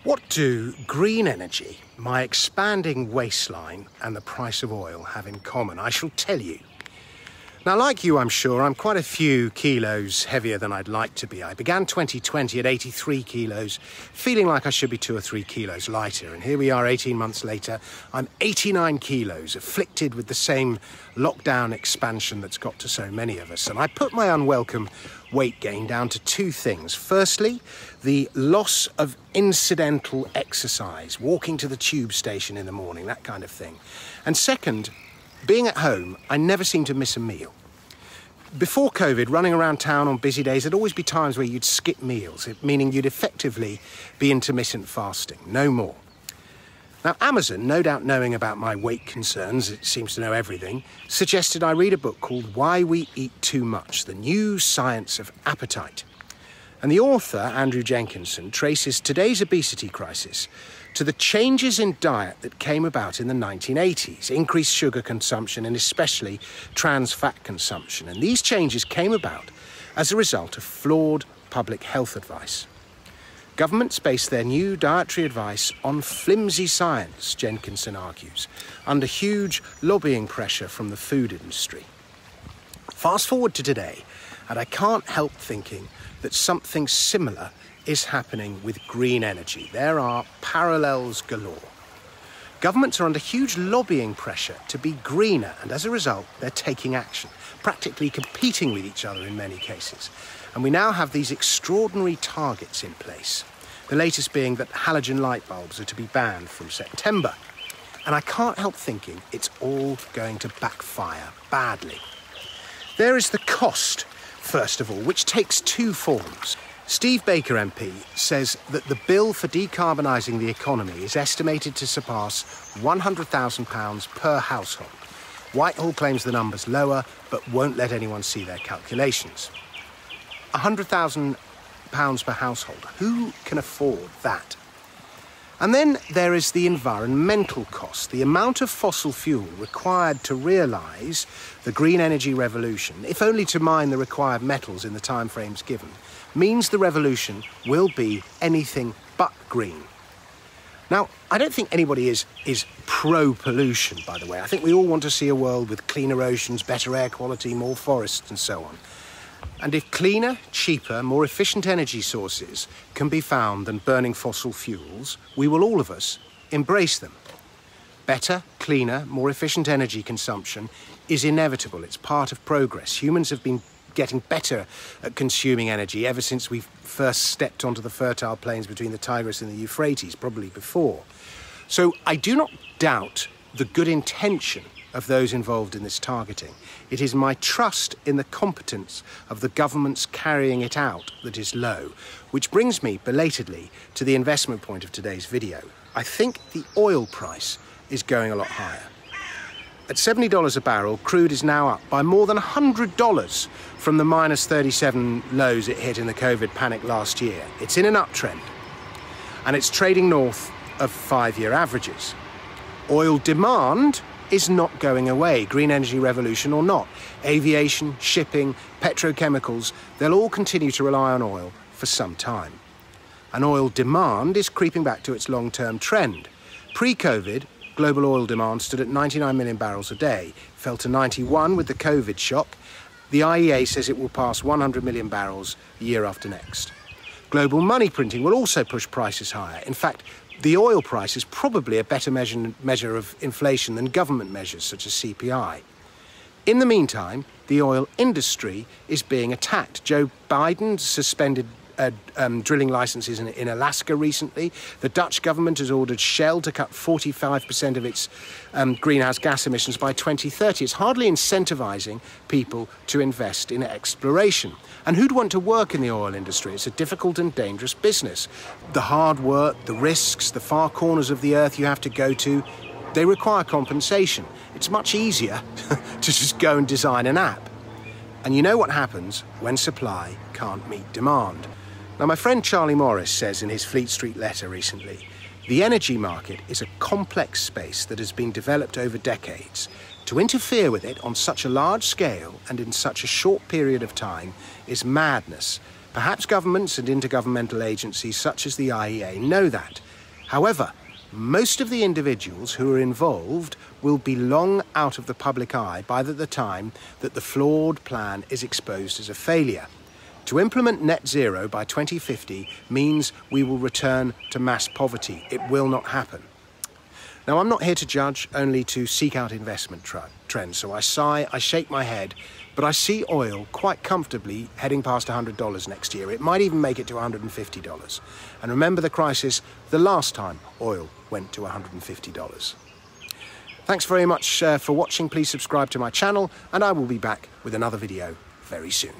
What do green energy, my expanding waistline and the price of oil have in common? I shall tell you. Now, like you, I'm sure, I'm quite a few kilos heavier than I'd like to be. I began 2020 at 83 kilos, feeling like I should be 2 or 3 kilos lighter. And here we are 18 months later, I'm 89 kilos, afflicted with the same lockdown expansion that's got to so many of us. And I put my unwelcome weight gain down to 2 things. Firstly, the loss of incidental exercise, walking to the tube station in the morning, that kind of thing. And second, being at home, I never seem to miss a meal. Before COVID, running around town on busy days, there'd always be times where you'd skip meals, meaning you'd effectively be intermittent fasting, no more. Now, Amazon, no doubt knowing about my weight concerns, it seems to know everything, suggested I read a book called Why We Eat Too Much, The New Science of Appetite. And the author, Andrew Jenkinson, traces today's obesity crisis to the changes in diet that came about in the 1980s, increased sugar consumption and especially trans fat consumption. And these changes came about as a result of flawed public health advice. Governments base their new dietary advice on flimsy science, Jenkinson argues, under huge lobbying pressure from the food industry. Fast forward to today, and I can't help thinking that something similar is happening with green energy. There are parallels galore. Governments are under huge lobbying pressure to be greener, and as a result, they're taking action, practically competing with each other in many cases. And we now have these extraordinary targets in place, the latest being that halogen light bulbs are to be banned from September. And I can't help thinking it's all going to backfire badly. There is the cost, first of all, which takes 2 forms. Steve Baker MP says that the bill for decarbonising the economy is estimated to surpass £100,000 per household. Whitehall claims the number's lower, but won't let anyone see their calculations. £100,000 per household. Who can afford that? And then there is the environmental cost, the amount of fossil fuel required to realise the green energy revolution, if only to mine the required metals in the timeframes given, means the revolution will be anything but green. Now, I don't think anybody is pro-pollution, by the way. I think we all want to see a world with cleaner oceans, better air quality, more forests and so on. And if cleaner, cheaper, more efficient energy sources can be found than burning fossil fuels, we will all of us embrace them. Better, cleaner, more efficient energy consumption is inevitable. It's part of progress. Humans have been getting better at consuming energy ever since we first stepped onto the fertile plains between the Tigris and the Euphrates, probably before. So I do not doubt the good intention of those involved in this targeting. It is my trust in the competence of the governments carrying it out that is low, which brings me belatedly to the investment point of today's video. I think the oil price is going a lot higher. At $70 a barrel, crude is now up by more than $100 from the minus 37 lows it hit in the COVID panic last year. It's in an uptrend, and it's trading north of 5-year averages. Oil demand is not going away, green energy revolution or not. Aviation, shipping, petrochemicals, they'll all continue to rely on oil for some time. And oil demand is creeping back to its long-term trend. Pre-COVID, global oil demand stood at 99 million barrels a day, fell to 91 with the COVID shock. The IEA says it will pass 100 million barrels the year after next. Global money printing will also push prices higher. In fact, the oil price is probably a better measure of inflation than government measures such as CPI. In the meantime, the oil industry is being attacked. Joe Biden suspended drilling licenses in Alaska recently. The Dutch government has ordered Shell to cut 45% of its greenhouse gas emissions by 2030. It's hardly incentivising people to invest in exploration. And who'd want to work in the oil industry? It's a difficult and dangerous business. The hard work, the risks, the far corners of the earth you have to go to, they require compensation. It's much easier to just go and design an app. And you know what happens when supply can't meet demand. Now, my friend Charlie Morris says in his Fleet Street letter recently, the energy market is a complex space that has been developed over decades. To interfere with it on such a large scale and in such a short period of time is madness. Perhaps governments and intergovernmental agencies such as the IEA know that, However, most of the individuals who are involved will be long out of the public eye by the time that the flawed plan is exposed as a failure. To implement net zero by 2050 means we will return to mass poverty. It will not happen. Now, I'm not here to judge, only to seek out investment trends. So I sigh, I shake my head, but I see oil quite comfortably heading past $100 next year. It might even make it to $150. And remember the crisis the last time oil went to $150. Thanks very much for watching. Please subscribe to my channel, and I will be back with another video very soon.